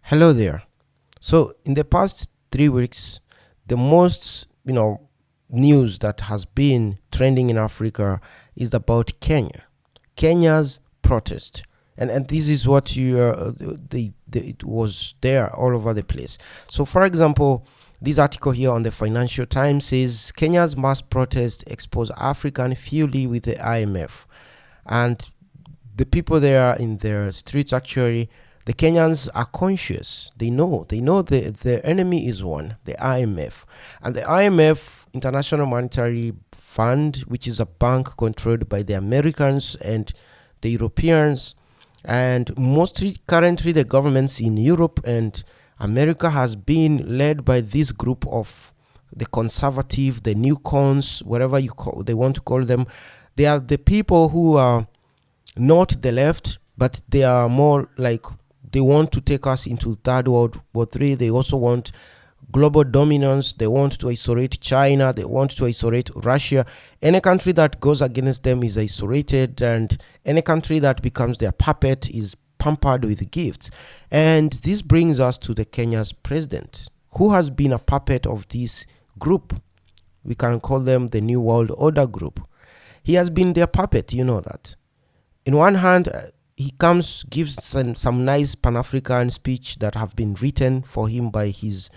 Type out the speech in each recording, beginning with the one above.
Hello there. So in the past 3 weeks, the most news that has been trending in Africa is about Kenya. Kenya's protest, and this is what it was there all over the place. So, for example, this article here on the Financial Times says Kenya's mass protest expose African fury with the IMF, and the people there in their streets actually. The Kenyans are conscious. They know the enemy is one, the IMF. And the IMF, International Monetary Fund, which is a bank controlled by the Americans and the Europeans, and mostly currently the governments in Europe and America has been led by this group of the conservative, the new cons, whatever they want to call them. They are the people who are not the left, but they are more like they want to take us into third world war 3. They also want global dominance. They want to isolate China. They want to isolate Russia. Any country that goes against them is isolated, and any country that becomes their puppet is pampered with gifts. And this brings us to the Kenya's president, who has been a puppet of this group. We can call them the New World Order group. He has been their puppet, you know that. In one hand, he gives some nice Pan-African speech that have been written for him by his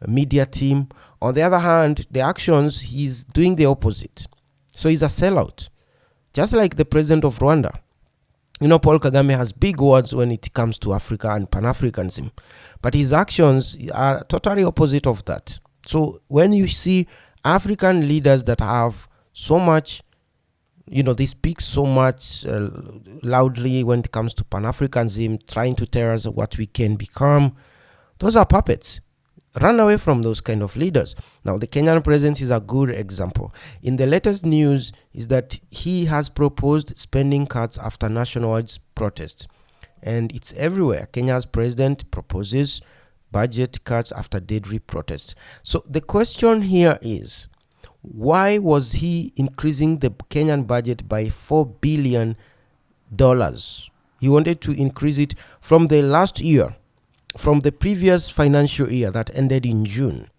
media team. On the other hand, the actions, he's doing the opposite. So he's a sellout. Just like the president of Rwanda. Paul Kagame has big words when it comes to Africa and Pan-Africanism. But his actions are totally opposite of that. So when you see African leaders that have so much, they speak so much loudly when it comes to Pan-Africanism, trying to tell us what we can become. Those are puppets. Run away from those kind of leaders. Now, the Kenyan president is a good example. In the latest news is that he has proposed spending cuts after nationwide protests. And it's everywhere. Kenya's president proposes budget cuts after deadly protests. So the question here is, why was he increasing the Kenyan budget by $4 billion? He wanted to increase it from the last year, from the previous financial year that ended in June.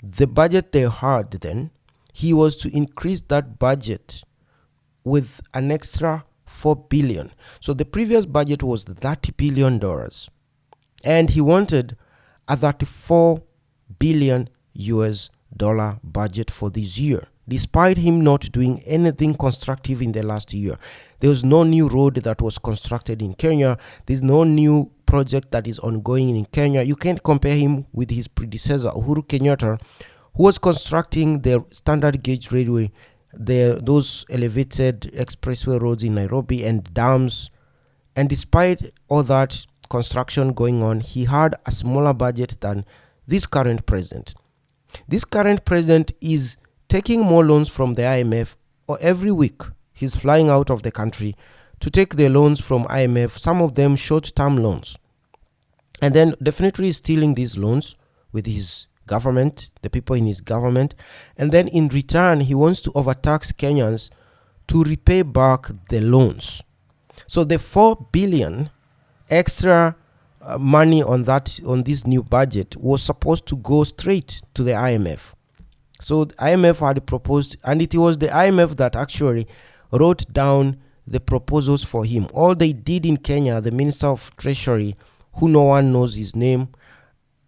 The budget they had then, he was to increase that budget with an extra $4 billion. So the previous budget was $30 billion. And he wanted a $34 billion US budget for this year, despite him not doing anything constructive in the last year. There was no new road that was constructed in Kenya. There's no new project that is ongoing in Kenya. You can't compare him with his predecessor, Uhuru Kenyatta, who was constructing the standard gauge railway, those elevated expressway roads in Nairobi and dams. And despite all that construction going on, he had a smaller budget than this current president. This current president is taking more loans from the IMF, or every week he's flying out of the country to take the loans from IMF, some of them short-term loans. And then definitely stealing these loans with his government, the people in his government. And then in return, he wants to overtax Kenyans to repay back the loans. So the $4 billion extra money on this new budget was supposed to go straight to the IMF. So the IMF had proposed, and it was the IMF that actually wrote down the proposals for him. All they did in Kenya, the Minister of Treasury, who no one knows his name,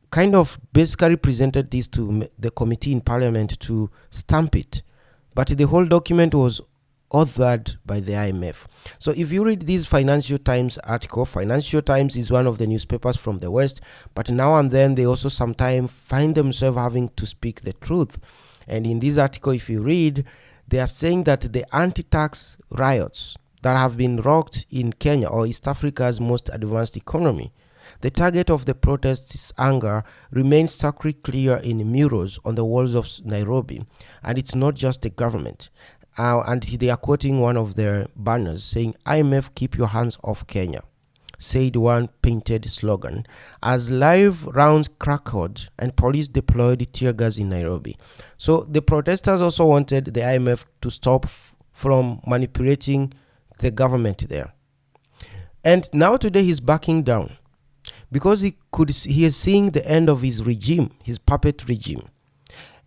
kind of basically presented this to the committee in Parliament to stamp it. But the whole document was authored by the IMF. So if you read this Financial Times article, Financial Times is one of the newspapers from the West, but now and then they also sometimes find themselves having to speak the truth. And in this article, if you read, they are saying that the anti-tax riots that have been rocked in Kenya, or East Africa's most advanced economy, the target of the protests' anger remains starkly clear in murals on the walls of Nairobi. And it's not just the government. And they are quoting one of their banners saying, "IMF, keep your hands off Kenya," said one painted slogan, as live rounds crackled and police deployed tear gas in Nairobi. So the protesters also wanted the IMF to stop from manipulating the government there. And now today he's backing down. because he is seeing the end of his regime, his puppet regime.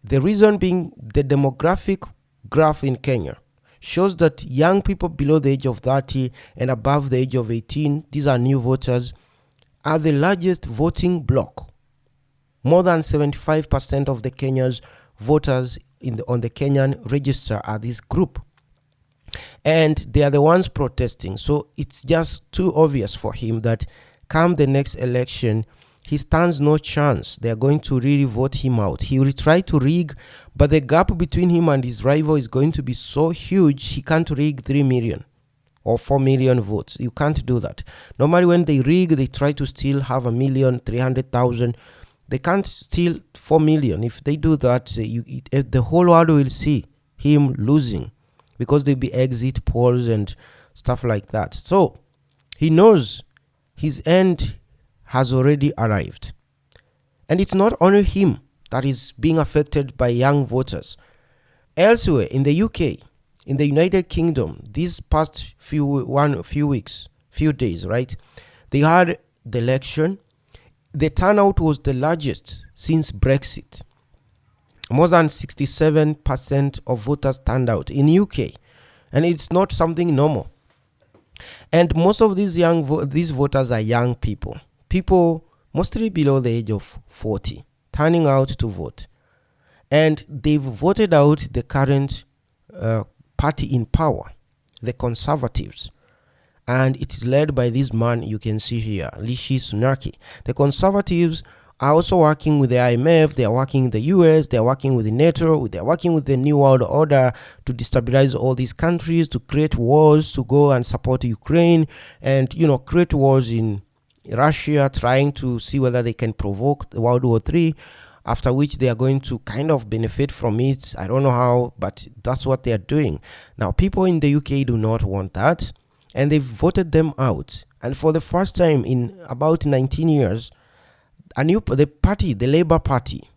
The reason being, the demographic graph in Kenya shows that young people below the age of 30 and above the age of 18, these are new voters, are the largest voting bloc. More than 75% of the Kenya's voters on the Kenyan register are this group. And they are the ones protesting. So it's just too obvious for him that come the next election, he stands no chance. They are going to really vote him out. He will try to rig, but the gap between him and his rival is going to be so huge, he can't rig 3 million or 4 million votes. You can't do that. Normally when they rig, they try to still have 1,300,000. They can't steal 4 million. If they do that, the whole world will see him losing, because there'll be exit polls and stuff like that. So he knows his end has already arrived. And it's not only him that is being affected by young voters. Elsewhere, in the UK, in the United Kingdom, these past few days, right? They had the election. The turnout was the largest since Brexit. More than 67% of voters turned out in UK. And it's not something normal. And most of these these voters are young people. People mostly below the age of 40, turning out to vote. And they've voted out the current party in power, the Conservatives. And it is led by this man you can see here, Rishi Sunak. The Conservatives are also working with the IMF, they are working in the US, they are working with the NATO, they are working with the New World Order to destabilize all these countries, to create wars, to go and support Ukraine, and create wars in Russia, trying to see whether they can provoke World War III, after which they are going to kind of benefit from it. I don't know how, but that's what they are doing. Now, people in the UK do not want that, and they've voted them out. And for the first time in about 19 years, the Labour Party,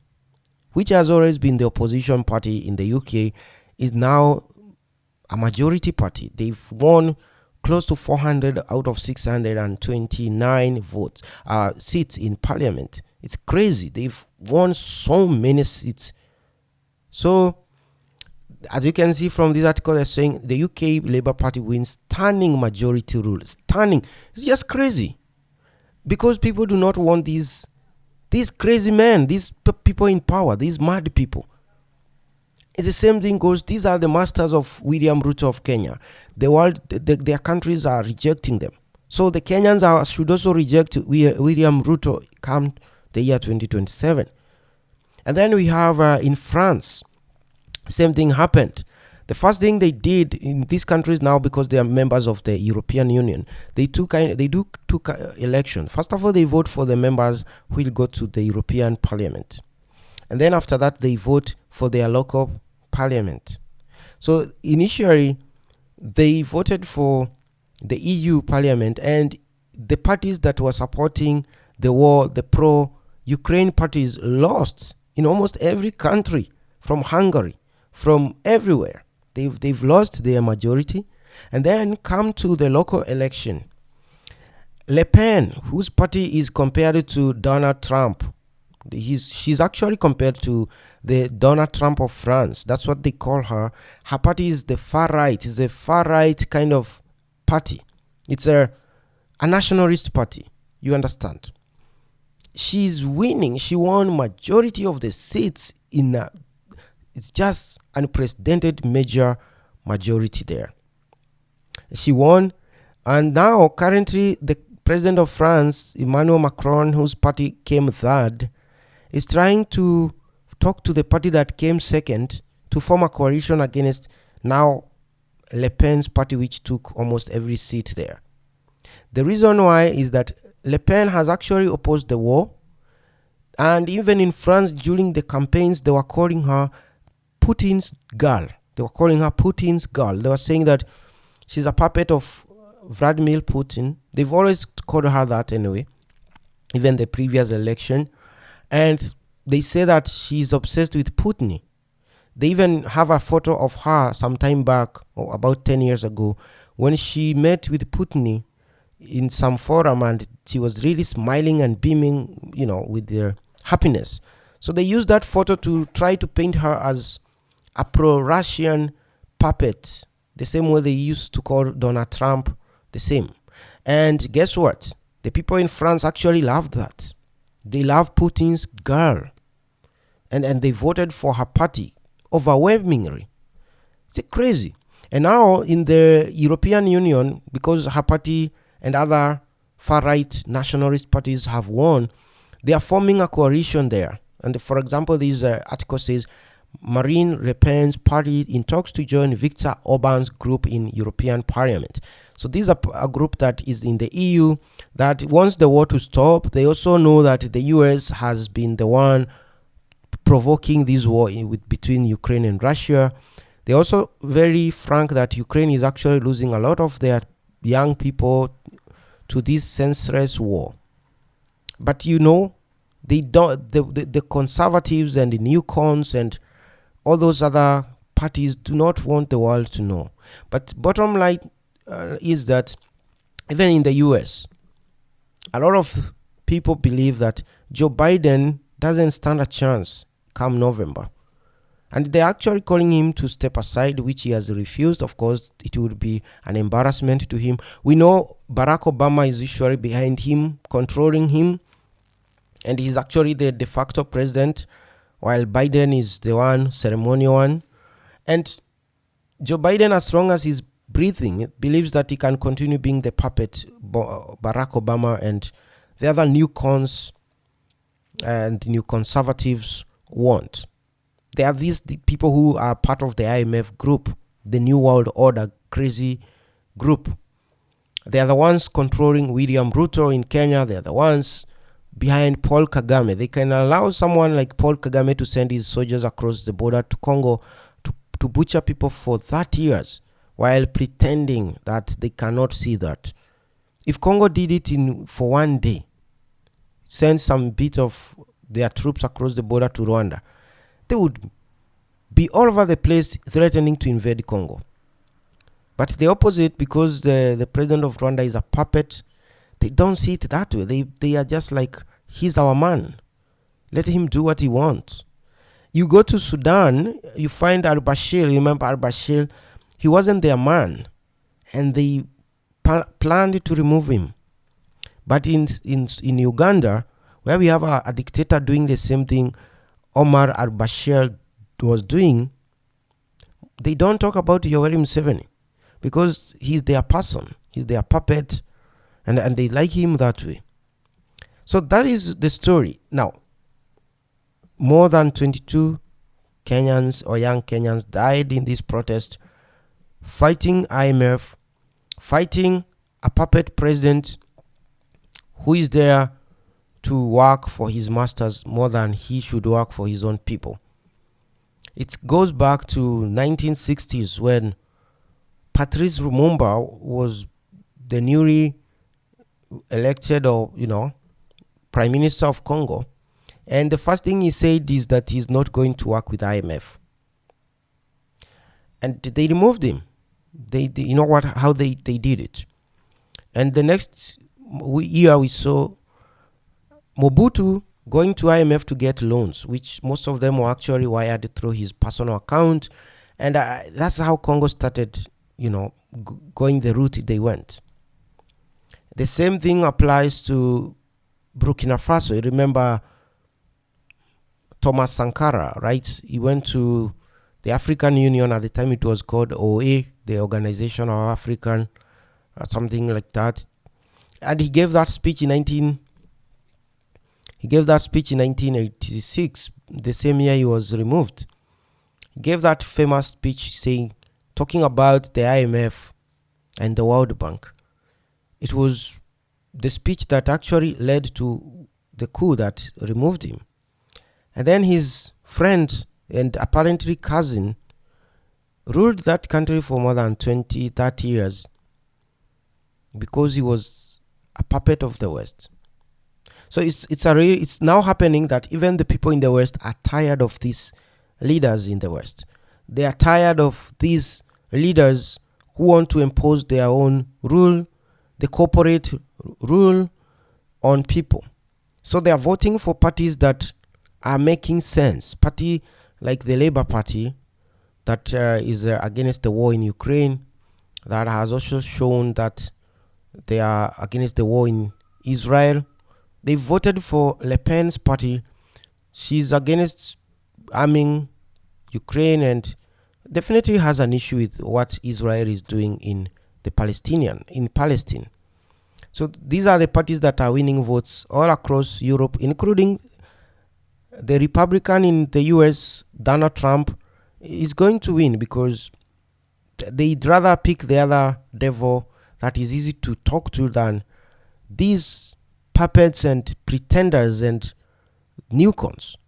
which has always been the opposition party in the UK, is now a majority party. They've won close to 400 out of 629 seats in parliament. It's crazy. They've won so many seats. So, as you can see from this article, they're saying the UK Labour Party wins stunning majority rule. Stunning. It's just crazy. Because people do not want these crazy men, these people in power, these mad people. It's the same thing goes, these are the masters of William Ruto of Kenya. The world, their countries are rejecting them. So the Kenyans should also reject William Ruto come the year 2027. And then we have in France, same thing happened. The first thing they did in these countries now, because they are members of the European Union, they took election. First of all, they vote for the members who will go to the European Parliament. And then after that, they vote for their local parliament. So initially, they voted for the EU Parliament, and the parties that were supporting the war, the pro-Ukraine parties, lost in almost every country, from Hungary, from everywhere. They've lost their majority. And then come to the local election. Le Pen, whose party is compared to Donald Trump, she's actually compared to the Donald Trump of France. That's what they call her. Her party is the far right. It's a far right kind of party. It's a nationalist party. You understand? She's winning. She won majority of the seats it's just unprecedented major majority there. She won, and now currently the president of France, Emmanuel Macron, whose party came third, is trying to talk to the party that came second to form a coalition against now Le Pen's party, which took almost every seat there. The reason why is that Le Pen has actually opposed the war, and even in France during the campaigns, they were calling her Putin's girl. They were calling her Putin's girl. They were saying that she's a puppet of Vladimir Putin. They've always called her that anyway, even the previous election. And they say that she's obsessed with Putin. They even have a photo of her some time back, or about 10 years ago, when she met with Putin in some forum, and she was really smiling and beaming, with their happiness. So they used that photo to try to paint her as a pro-Russian puppet, the same way they used to call Donald Trump the same. And guess what? The people in France actually loved that. They love Putin's girl. And they voted for her party overwhelmingly. It's crazy. And now in the European Union, because her party and other far-right nationalist parties have won, they are forming a coalition there. And for example, this article says, Marine Le Pen's party in talks to join Viktor Orban's group in European Parliament. So this is a group that is in the EU that wants the war to stop. They also know that the US has been the one provoking this war between Ukraine and Russia. They're also very frank that Ukraine is actually losing a lot of their young people to this senseless war. But they don't. The conservatives and the newcons and all those other parties do not want the world to know. But bottom line is that even in the US, a lot of people believe that Joe Biden doesn't stand a chance come November. And they're actually calling him to step aside, which he has refused. Of course, it would be an embarrassment to him. We know Barack Obama is usually behind him, controlling him. And he's actually the de facto president, while Biden is the one, ceremonial one. And Joe Biden, as long as he's breathing, believes that he can continue being the puppet Barack Obama and the other new cons and new conservatives want. They are the people who are part of the IMF group, the New World Order crazy group. They are the ones controlling William Ruto in Kenya. They are the ones behind Paul Kagame. They can allow someone like Paul Kagame to send his soldiers across the border to Congo to butcher people for 30 years while pretending that they cannot see that. If Congo did it for one day, send some bit of their troops across the border to Rwanda, they would be all over the place threatening to invade Congo. But the opposite, because the president of Rwanda is a puppet, they don't see it that way. They are just like, he's our man. Let him do what he wants. You go to Sudan, you find al-Bashir. Remember al-Bashir? He wasn't their man. And they planned to remove him. But in Uganda, where we have a dictator doing the same thing Omar al-Bashir was doing, they don't talk about Yoweri Museveni because he's their person. He's their puppet. And they like him that way. So that is the story. Now, more than 22 Kenyans or young Kenyans died in this protest, fighting IMF, fighting a puppet president who is there to work for his masters more than he should work for his own people. It goes back to 1960s when Patrice Lumumba was the newly elected Prime Minister of Congo. And the first thing he said is that he's not going to work with IMF. And they removed him. They how they did it. And the next year we saw Mobutu going to IMF to get loans, which most of them were actually wired through his personal account. And that's how Congo started, going the route they went. The same thing applies to Burkina Faso. You remember Thomas Sankara, right? He went to the African Union. At the time it was called OA, the Organization of African, or something like that. And he gave that speech in 1986, the same year he was removed. He gave that famous speech talking about the IMF and the World Bank. It was the speech that actually led to the coup that removed him. And then his friend and apparently cousin ruled that country for more than 20, 30 years because he was a puppet of the West. So it's now happening that even the people in the West are tired of these leaders in the West. They are tired of these leaders who want to impose their own rule, the corporate rule on people. So they are voting for parties that are making sense. Party like the Labour Party that is against the war in Ukraine, that has also shown that they are against the war in Israel. They voted for Le Pen's party. She's against arming Ukraine and definitely has an issue with what Israel is doing in Palestine. So these are the parties that are winning votes all across Europe, including the Republican in the US, Donald Trump, is going to win because they'd rather pick the other devil that is easy to talk to than these puppets and pretenders and newcons.